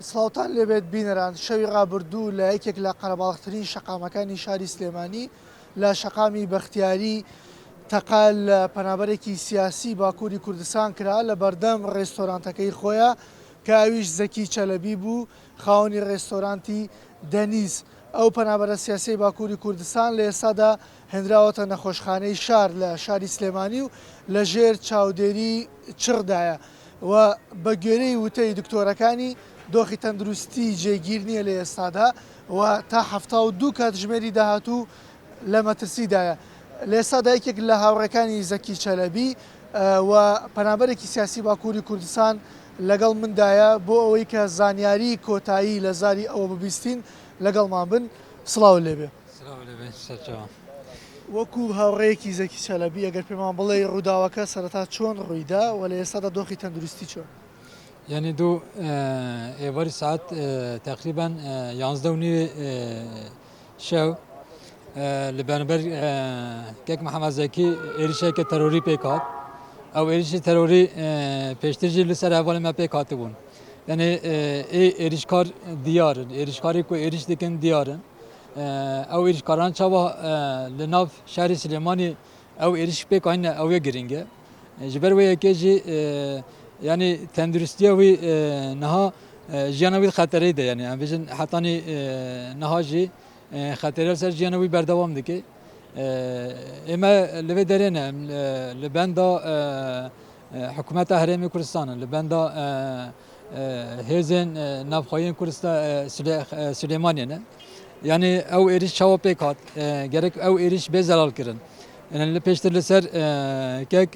سڵاوتان لێبێت بینەران شەوی ڕابردوو لە یەکێک لە قەرەباڵغترین شەقامەکانی شاری سلێمانی لە شەقامی بەختیاری تەقال لە پەنابەرێکی سیاسی باکووری کوردستان کرا لە بەردەم ڕێستۆرانتەکەی خۆیە کە ئەویش زەکی چەلەبی بوو خاوەنی ڕێستۆرانتی دەنیز. ئەو پەنابەرە سیاسی باکووری کوردستان لە ئێستادا هێنراوەتە نەخۆشخانەی شار لە شاری سلێمانی و لە ژێر چاودێری چڕدایە و بە گوێرەی وتەی دکتۆرەکانی دۆخی تەندروستی جێگیر نییە لە ئێستادا و تا 72 کاتژمێری داهاتوو لە مەترسیدایە. لە ئێستادا یەکێک لە هاوڕێکانی زەکی چەلەبی و پەنابەرێکی سیاسی باکووری کوردستان لەگەڵ مندایە بۆ ئەوەی کە زانیاری کۆتایی لە زاری ئەوە ببیستین لەگەڵمان بن. سڵاو لێبێ. وەکو هاوڕێیەکی زەکی چەلەبی ئەگەر پێمان بڵێ ڕووداوەکە سەرەتا چۆن ڕوویدا و لە ئێستادا دۆخی تەندروستی چۆن؟ Yani du evari saat takriben 11 şev li beraber kek Muhammed Zeki erişeke terörî pek hat. Ev erişi terörî peştirci li ser evvel me pek hatibûn. Yani erişkar diyarın, erişkarî ku eriş dikin diyarın. Ev erişkaran çava li nav şehri Silêmanî ev eriş pek aynı evye giringe. Ji ber wê yekê jî yani tenduristiye wî niha jiyana wî xeterê de yani em bêjin hetanî niha jî xeterê ser jiyana wî berdewam dike. Ême li vê derê ne li benda hikûmeta Herêmê Kurdistanê li benda hêzên navxweyên Kurdistan Silêmaniyê ne. Yani ew êriş çawa pêk hat gerek ew êriş bê zelal kirin. Yani li pêştir li ser kek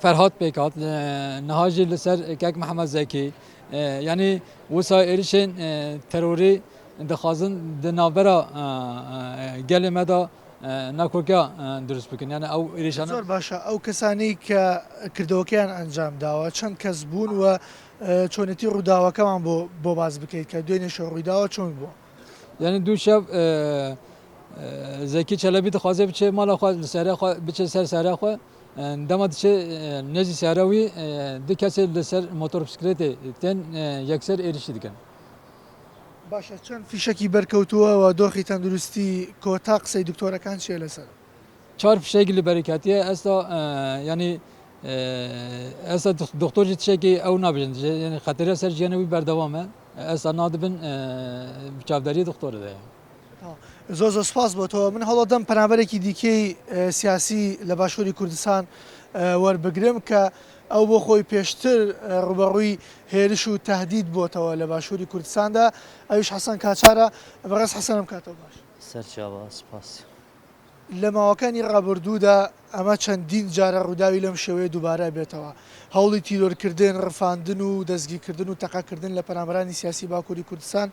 Ferhat Pekat, nihajî li ser kek Muhammed Zeki, yani wisa êrişên terorî dixwazin di navbera gelê me da nakoka durust bikin. Yani ew êrişan زۆر باشە ئەو کەسانی کە کردەوەکەیان ئەنجام داوە چەند کەس بوون و چۆنێتی ڕووداوەکەمان بۆ باز بکەیت کە دوێنێ شەو ڕوویداوە چۆن بووە؟ Yani du şev Zeki Çelebi dixwaze biçe mala xwe li serê xwe biçe ser serê xwe. Dema diçe nezî sera wî di kesê li ser motorbisikletê tên yekser êrişî dikin. باشە چەند فیشەکی بەرکەوتووە و دۆخی تەندروستی کۆتا قسەی دکتۆرەکان چیە لەسەر؟ Çar fişekî li bereketiye esta yani esta doktor jî tişekî ew nabêjin yani xeteriya ser jiyana wî berdewam e esta nadibin çavderiyê doktorê de. زۆر زۆر سپاس بۆ تۆ من هەڵۆدەم پەنابەرێکی دیکەی سیاسی لە باشووری کوردستان وەربگرم کە ئەو بۆ خۆی پێشتر ڕوبەڕووی هێرش و تهدید بۆتەوە لە باشووری کوردستاندا ئەویش حەسەن کاچارە بەڕێز حەسەنم کاتەوە باش. سەرچاوە سپاس. لە ماوەکانی ڕابردوودا ئەمە چەندین جارە ڕووداوی لەم شێوەیە دووبارە بێتەوە هەوڵی تیرۆرکردن ڕفاندن و دەستگیرکردن و تەقاکردن لە پەنابەرانی سیاسی باکووری کوردستان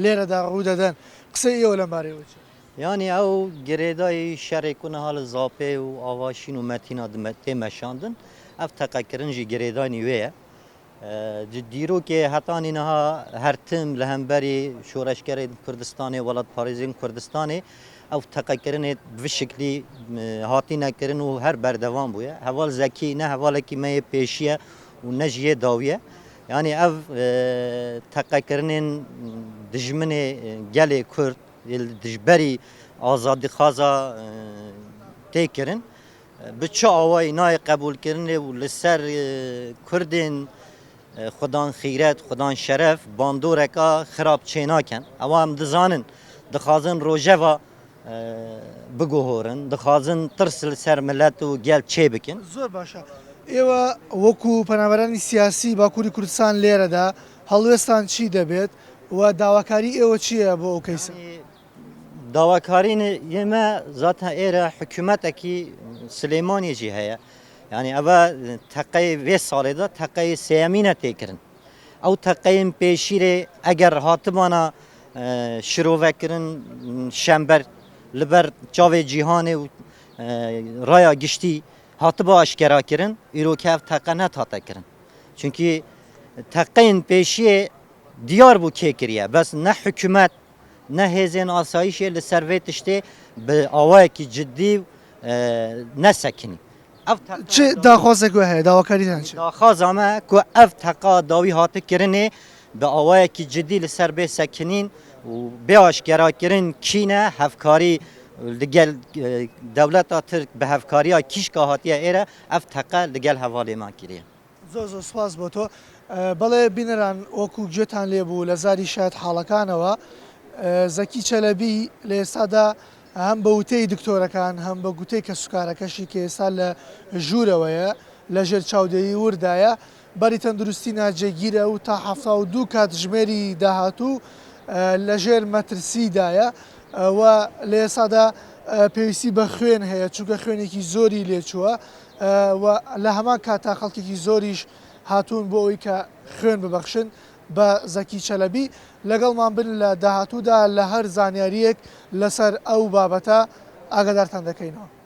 لێرەدا ڕوو دەدەن. قسەی ئێوە لەم بارەیەوە چیە؟ Yani ew girêdayî şerê ku nihal zapê û avaşîn û metîna tê meşandin ev teqekirin jî girêdanî wê ye. Di dîrokê hetanî niha her tim li hemberî şoreşgerê Kurdistanê welatparêzên Kurdistanê ew teqekirinê bi şeklî hatîne kirin û her berdewam bûye. Heval zekî ne hevalekî me yê pêşiye û ne jî yê dawiye. Yani ev teqekirinên dijminê gelê Kurd dijberî azadîxwaza tê kirin bi çi awayî nayê qebûlkirinê û li ser Kurdên xudan xîret, xudan şeref bandoreka xirab çê nakin. Ewa em dizanin dixwazin rojeva bigohorin, dixwazin tirs li ser millet û gel çê bikin. زۆر باشە. ئێوە وەکو پەنابەرانی سیاسی باکووری کوردستان لێرەدا هەڵوێستان چی دەبێت و داواکاری ئێوە چییە بۆ ئەو کەیسە؟ Davakarîn yeme zaten êre hikûmetekî Silêmaniyê jî heye. Yani ev teqeyê vê salê de teqeyê sêyemîne tê kirin. Ew teqeyên pêşîrê eger hatibana şirovekirin şember li ber çavê cîhanê û raya giştî hatiba eşkera kirin, îroke ev teqe net hate kirin. Çünkü teqeyên pêşiyê diyar bû kê kiriye. Bes ne hikûmet ne hêzên asayişê li ser vê tiştê bi awayekî ciddî nesekinî. ev چ داخوازێک هەیە داواکاریتان چ daxwaza me ku ev teqa dawî hati kirinê bi awayekî cidî li ser bê sekinîn û bêaşkerakirin kîne hevkarî li gel dewleta Tirk bi hevkariya kîşka hatiye êre ev teqe li gel hevalê me kiriye. زۆر زۆر سپاس بۆ تۆ بەڵێ بینەران وەکو گوێتان لێبوو لە زاری شاید حاڵەکانەوە زەکی چەلەبی لە ئێستادا هەم بە وتەی دکتۆرەکان هەم بە گوتەی کە سوکارەکەشی کە ئێستا لە ژوورەوەیە لە ژێر چاودێری وردایە بەری تەندروستی ناجێگیرە و تا 72 کاتژمێری داهاتوو لە ژێر مەترسیدایە و لە ئێستادا پێویستی بە خوێن هەیە چونکە خوێنێکی زۆری لێچووە و لە هەمان کاتا خەڵکێکی زۆریش هاتوون بۆ ئەوی کە خوێن ببەخشن بە زەکی چەلەبی لەگەڵمان بن لە داهاتوودا لە هەر زانیاریەک لەسەر ئەو بابەتە ئاگادارتان دەکەینەوە.